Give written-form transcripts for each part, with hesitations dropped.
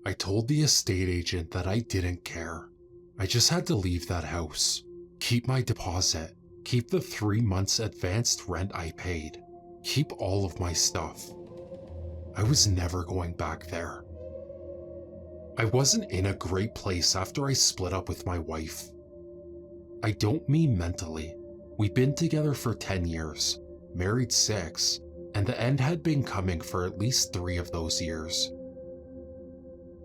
I told the estate agent that I didn't care. I just had to leave that house, keep my deposit, keep the 3 months advanced rent I paid, keep all of my stuff. I was never going back there. I wasn't in a great place after I split up with my wife. I don't mean mentally. We'd been together for 10 years, married 6, and the end had been coming for at least 3 of those years.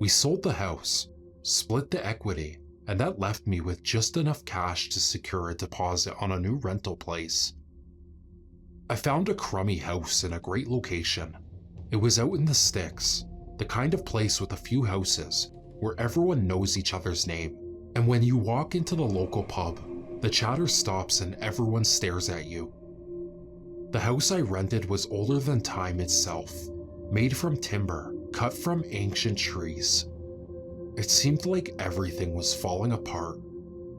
We sold the house, split the equity, and that left me with just enough cash to secure a deposit on a new rental place. I found a crummy house in a great location. It was out in the sticks, the kind of place with a few houses where everyone knows each other's name, and when you walk into the local pub, the chatter stops and everyone stares at you. The house I rented was older than time itself, made from timber cut from ancient trees. It seemed like everything was falling apart.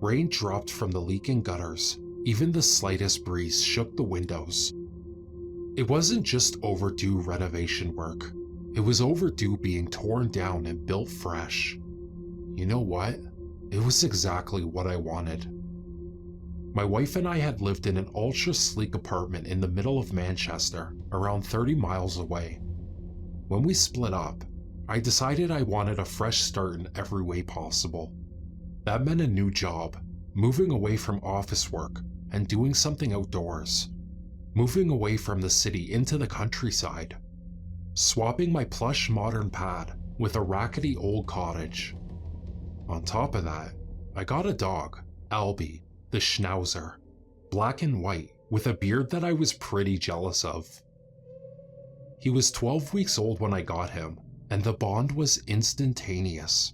Rain dropped from the leaking gutters. Even the slightest breeze shook the windows. It wasn't just overdue renovation work. It was overdue being torn down and built fresh. You know what? It was exactly what I wanted. My wife and I had lived in an ultra-sleek apartment in the middle of Manchester, around 30 miles away. When we split up, I decided I wanted a fresh start in every way possible. That meant a new job, moving away from office work and doing something outdoors. Moving away from the city into the countryside. Swapping my plush modern pad with a rackety old cottage. On top of that, I got a dog, Alby, the Schnauzer, black and white with a beard that I was pretty jealous of. He was 12 weeks old when I got him, and the bond was instantaneous.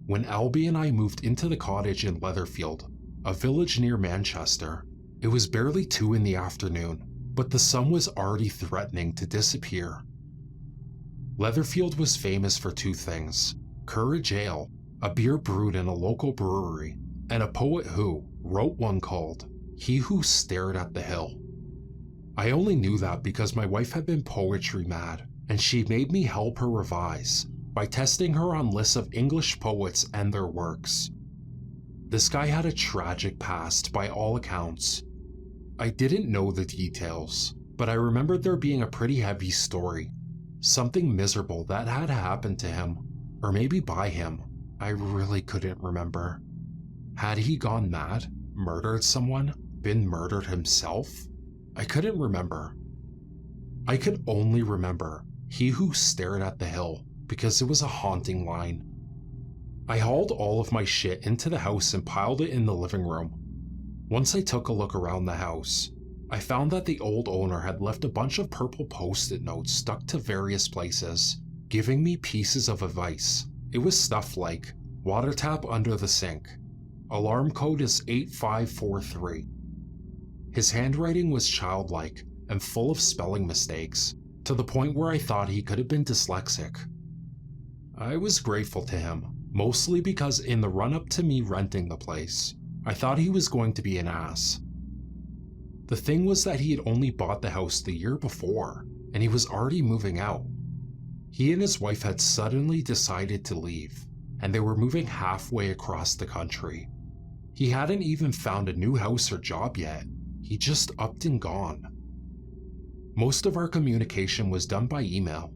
When Alby and I moved into the cottage in Leatherfield, a village near Manchester, it was barely 2 in the afternoon, but the sun was already threatening to disappear. Leatherfield was famous for 2 things: Courage Ale, a beer brewed in a local brewery, and a poet who wrote one called He Who Stared at the Hill. I only knew that because my wife had been poetry mad, and she made me help her revise by testing her on lists of English poets and their works. This guy had a tragic past by all accounts. I didn't know the details, but I remembered there being a pretty heavy story, something miserable that had happened to him, or maybe by him. I really couldn't remember. Had he gone mad, murdered someone, been murdered himself? I couldn't remember. I could only remember He Who Stared at the Hill because it was a haunting line. I hauled all of my shit into the house and piled it in the living room. Once I took a look around the house, I found that the old owner had left a bunch of purple post-it notes stuck to various places, giving me pieces of advice. It was stuff like, water tap under the sink. Alarm code is 8543. His handwriting was childlike and full of spelling mistakes, to the point where I thought he could have been dyslexic. I was grateful to him, mostly because in the run-up to me renting the place, I thought he was going to be an ass. The thing was that he had only bought the house the year before, and he was already moving out. He and his wife had suddenly decided to leave, and they were moving halfway across the country. He hadn't even found a new house or job yet. He just upped and gone. Most of our communication was done by email.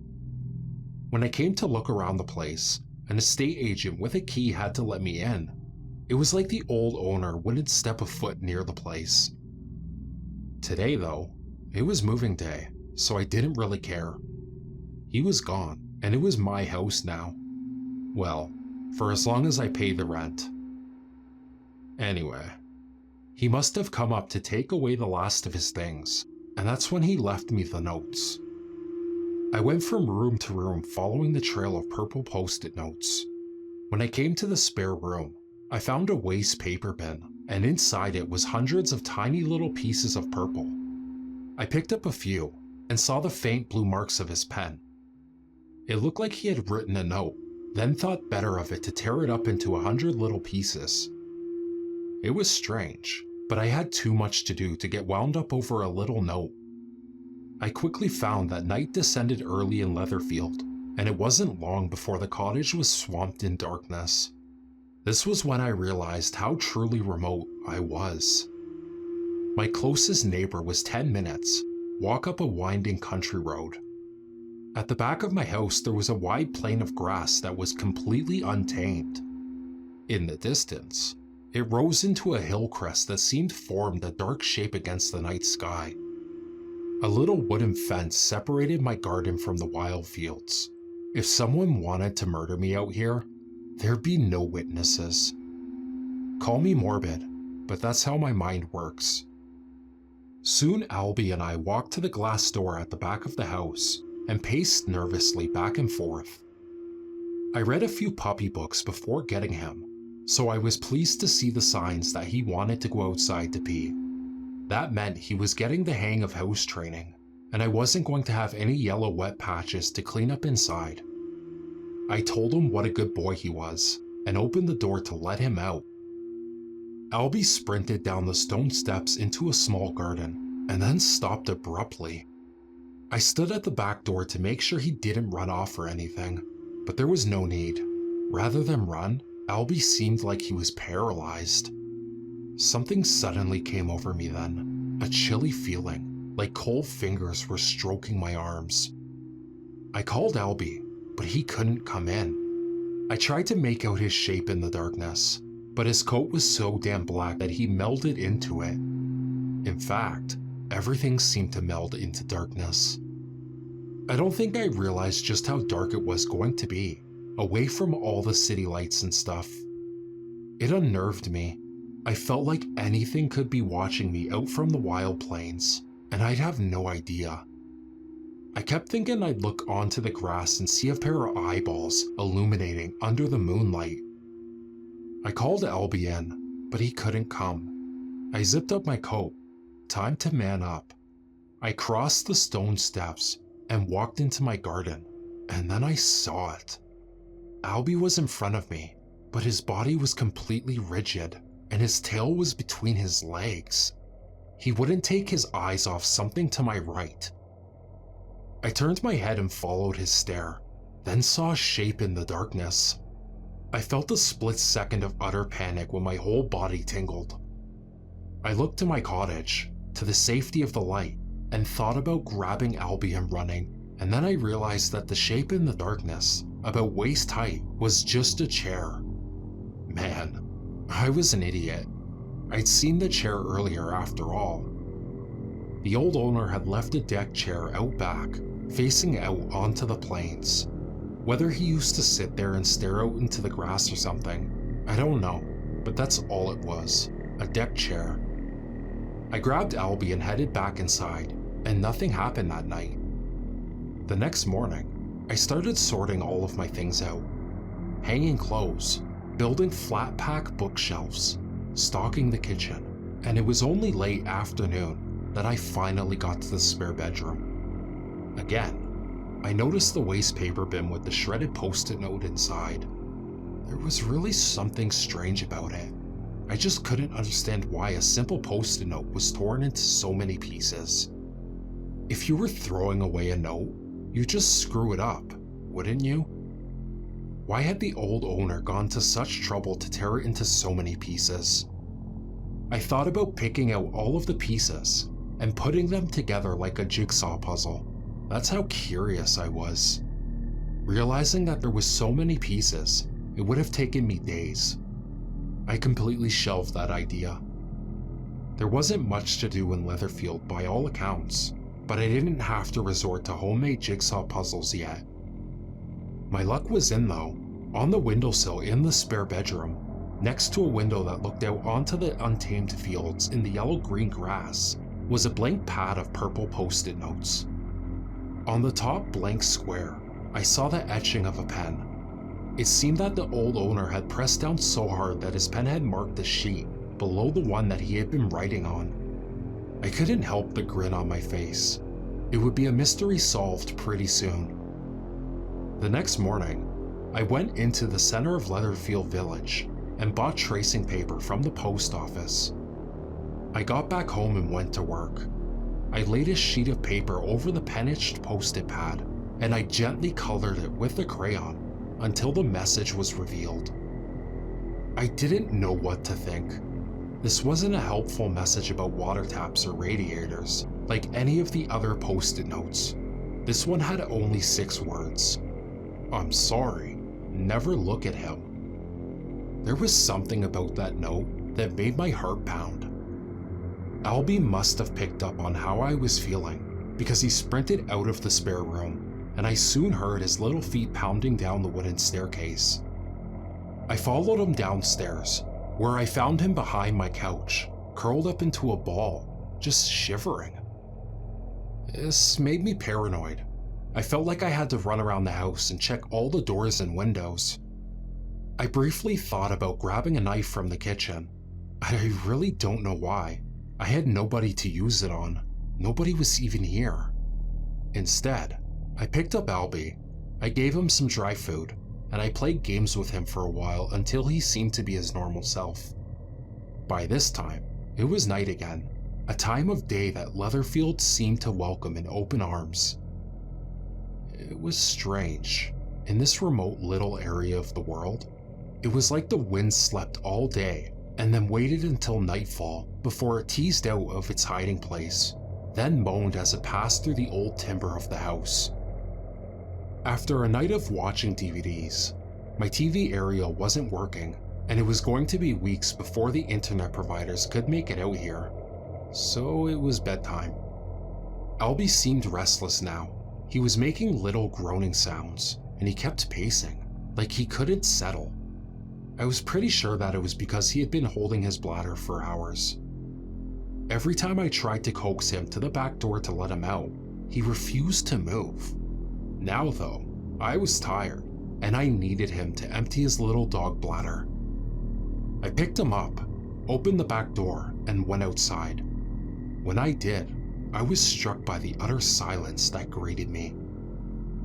When I came to look around the place, an estate agent with a key had to let me in. It was like the old owner wouldn't step a foot near the place. Today though, it was moving day, so I didn't really care. He was gone, and it was my house now. Well, for as long as I paid the rent. Anyway, he must have come up to take away the last of his things, and that's when he left me the notes. I went from room to room following the trail of purple post-it notes. When I came to the spare room, I found a waste paper bin, and inside it was hundreds of tiny little pieces of purple. I picked up a few, and saw the faint blue marks of his pen. It looked like he had written a note, then thought better of it to tear it up into 100 little pieces. It was strange, but I had too much to do to get wound up over a little note. I quickly found that night descended early in Leatherfield. and it wasn't long before the cottage was swamped in darkness. This was when I realized how truly remote I was. My closest neighbor was 10 minutes, walk up a winding country road. At the back of my house, there was a wide plain of grass that was completely untamed. In the distance, it rose into a hill crest that seemed formed a dark shape against the night sky. A little wooden fence separated my garden from the wild fields. If someone wanted to murder me out here, there'd be no witnesses. Call me morbid, but that's how my mind works. Soon Alby and I walked to the glass door at the back of the house and paced nervously back and forth. I read a few puppy books before getting him, so I was pleased to see the signs that he wanted to go outside to pee. That meant he was getting the hang of house training, and I wasn't going to have any yellow wet patches to clean up inside. I told him what a good boy he was, and opened the door to let him out. Alby sprinted down the stone steps into a small garden, and then stopped abruptly. I stood at the back door to make sure he didn't run off or anything, but there was no need. Rather than run, Alby seemed like he was paralyzed. Something suddenly came over me then, a chilly feeling, like cold fingers were stroking my arms. I called Alby, but he couldn't come in. I tried to make out his shape in the darkness, but his coat was so damn black that he melded into it. In fact, everything seemed to meld into darkness. I don't think I realized just how dark it was going to be, away from all the city lights and stuff. It unnerved me. I felt like anything could be watching me out from the wild plains, and I'd have no idea. I kept thinking I'd look onto the grass and see a pair of eyeballs illuminating under the moonlight. I called Alby in, but he couldn't come. I zipped up my coat. Time to man up. I crossed the stone steps and walked into my garden, and then I saw it. Alby was in front of me, but his body was completely rigid, and his tail was between his legs. He wouldn't take his eyes off something to my right. I turned my head and followed his stare, then saw a shape in the darkness. I felt a split second of utter panic when my whole body tingled. I looked to my cottage, to the safety of the light, and thought about grabbing Alby and running, and then I realized that the shape in the darkness, about waist height, was just a chair. Man, I was an idiot. I'd seen the chair earlier after all. The old owner had left a deck chair out back, facing out onto the plains. Whether he used to sit there and stare out into the grass or something, I don't know, but that's all it was, a deck chair. I grabbed Alby and headed back inside, and nothing happened that night. The next morning, I started sorting all of my things out, hanging clothes, building flat pack bookshelves, stocking the kitchen, and it was only late afternoon that I finally got to the spare bedroom. Again, I noticed the waste paper bin with the shredded post-it note inside. There was really something strange about it. I just couldn't understand why a simple post-it note was torn into so many pieces. If you were throwing away a note, you'd just screw it up, wouldn't you? Why had the old owner gone to such trouble to tear it into so many pieces? I thought about picking out all of the pieces and putting them together like a jigsaw puzzle. That's how curious I was. Realizing that there was so many pieces, it would have taken me days. I completely shelved that idea. There wasn't much to do in Leatherfield by all accounts, but I didn't have to resort to homemade jigsaw puzzles yet. My luck was in though. On the windowsill in the spare bedroom, next to a window that looked out onto the untamed fields in the yellow-green grass, was a blank pad of purple post-it notes. On the top blank square, I saw the etching of a pen. It seemed that the old owner had pressed down so hard that his pen had marked the sheet below the one that he had been writing on. I couldn't help the grin on my face. It would be a mystery solved pretty soon. The next morning, I went into the center of Leatherfield Village and bought tracing paper from the post office. I got back home and went to work. I laid a sheet of paper over the pen-etched post-it pad and I gently colored it with a crayon until the message was revealed. I didn't know what to think. This wasn't a helpful message about water taps or radiators, like any of the other post-it notes. This one had only 6 words. I'm sorry, never look at him. There was something about that note that made my heart pound. Alby must have picked up on how I was feeling because he sprinted out of the spare room, and I soon heard his little feet pounding down the wooden staircase. I followed him downstairs, where I found him behind my couch, curled up into a ball, just shivering. This made me paranoid. I felt like I had to run around the house and check all the doors and windows. I briefly thought about grabbing a knife from the kitchen. I really don't know why. I had nobody to use it on. Nobody was even here. Instead, I picked up Alby. I gave him some dry food, and I played games with him for a while until he seemed to be his normal self. By this time, it was night again, a time of day that Leatherfield seemed to welcome in open arms. It was strange. In this remote little area of the world, it was like the wind slept all day and then waited until nightfall before it teased out of its hiding place, then moaned as it passed through the old timber of the house. After a night of watching DVDs, my TV aerial wasn't working, and it was going to be weeks before the internet providers could make it out here, so it was bedtime. Alby seemed restless now. He was making little groaning sounds, and he kept pacing, like he couldn't settle. I was pretty sure that it was because he had been holding his bladder for hours. Every time I tried to coax him to the back door to let him out, he refused to move. Now though, I was tired, and I needed him to empty his little dog bladder. I picked him up, opened the back door, and went outside. When I did, I was struck by the utter silence that greeted me.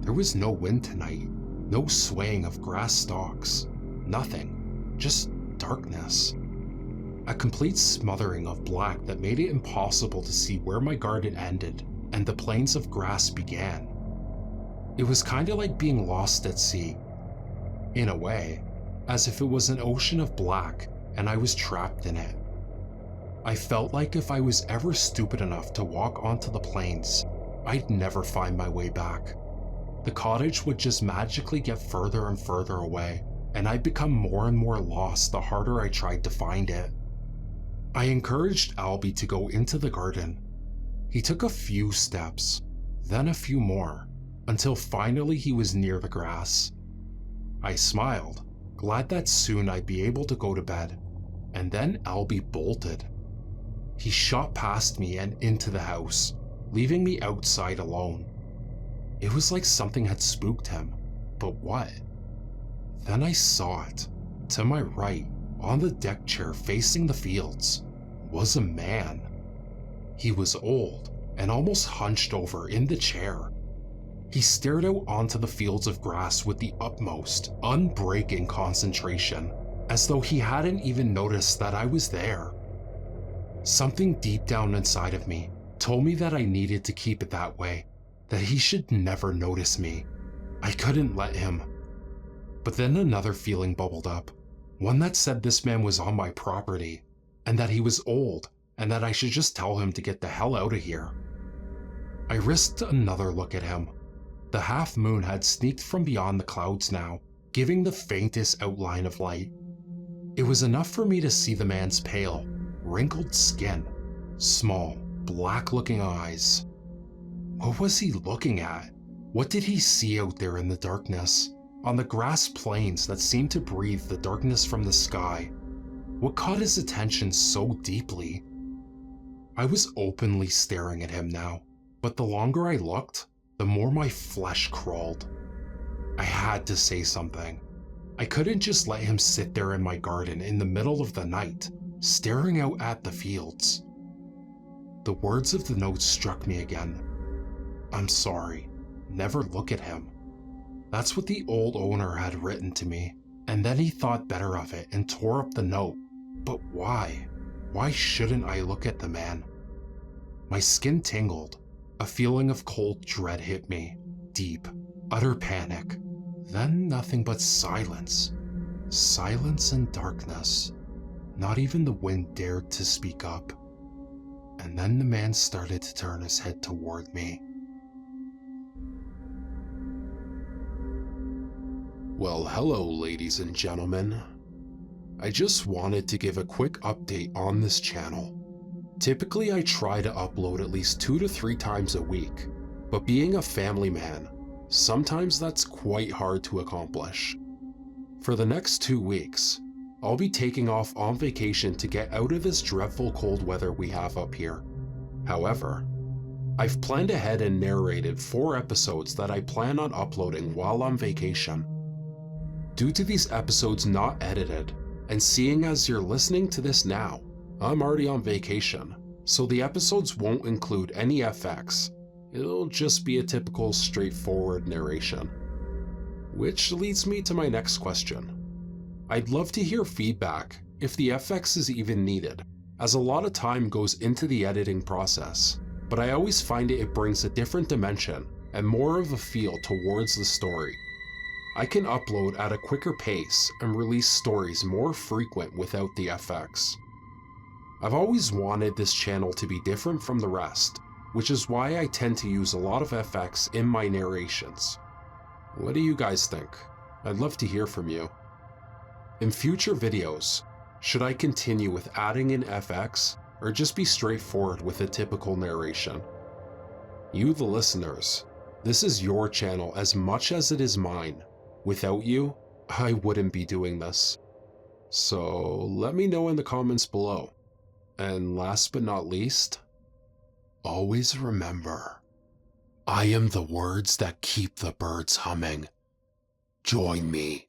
There was no wind tonight, no swaying of grass stalks, nothing, just darkness. A complete smothering of black that made it impossible to see where my garden ended and the plains of grass began. It was kinda like being lost at sea. In a way, as if it was an ocean of black and I was trapped in it. I felt like if I was ever stupid enough to walk onto the plains, I'd never find my way back. The cottage would just magically get further and further away, and I'd become more and more lost the harder I tried to find it. I encouraged Alby to go into the garden. He took a few steps, then a few more, until finally he was near the grass. I smiled, glad that soon I'd be able to go to bed, and then Alby bolted. He shot past me and into the house, leaving me outside alone. It was like something had spooked him, but what? Then I saw it. To my right, on the deck chair facing the fields, was a man. He was old and almost hunched over in the chair. He stared out onto the fields of grass with the utmost, unbreaking concentration, as though he hadn't even noticed that I was there. Something deep down inside of me told me that I needed to keep it that way, that he should never notice me. I couldn't let him. But then another feeling bubbled up, one that said this man was on my property, and that he was old, and that I should just tell him to get the hell out of here. I risked another look at him. The half moon had sneaked from beyond the clouds now, giving the faintest outline of light. It was enough for me to see the man's pale, wrinkled skin, small, black-looking eyes. What was he looking at? What did he see out there in the darkness, on the grass plains that seemed to breathe the darkness from the sky? What caught his attention so deeply? I was openly staring at him now, but the longer I looked, the more my flesh crawled. I had to say something. I couldn't just let him sit there in my garden in the middle of the night, staring out at the fields. The words of the note struck me again. I'm sorry, never look at him. That's what the old owner had written to me, and then he thought better of it and tore up the note. But why? Why shouldn't I look at the man? My skin tingled. A feeling of cold dread hit me, deep, Utter panic. Then nothing but silence. Silence and darkness. Not even the wind dared to speak up. And then the man started to turn his head toward me. Well, hello, ladies and gentlemen. I just wanted to give a quick update on this channel. Typically, I try to upload at least 2 to 3 times a week, but being a family man, sometimes that's quite hard to accomplish. For the next 2 weeks, I'll be taking off on vacation to get out of this dreadful cold weather we have up here. However, I've planned ahead and narrated 4 episodes that I plan on uploading while on vacation. Due to these episodes not edited, and seeing as you're listening to this now, I'm already on vacation, so the episodes won't include any FX. It'll just be a typical straightforward narration. Which leads me to my next question. I'd love to hear feedback if the FX is even needed, as a lot of time goes into the editing process, but I always find it brings a different dimension and more of a feel towards the story. I can upload at a quicker pace and release stories more frequent without the FX. I've always wanted this channel to be different from the rest, which is why I tend to use a lot of FX in my narrations. What do you guys think? I'd love to hear from you. In future videos, should I continue with adding in FX or just be straightforward with a typical narration? You, the listeners, this is your channel as much as it is mine. Without you, I wouldn't be doing this. So let me know in the comments below. And last but not least, always remember, I am the words that keep the birds humming. Join me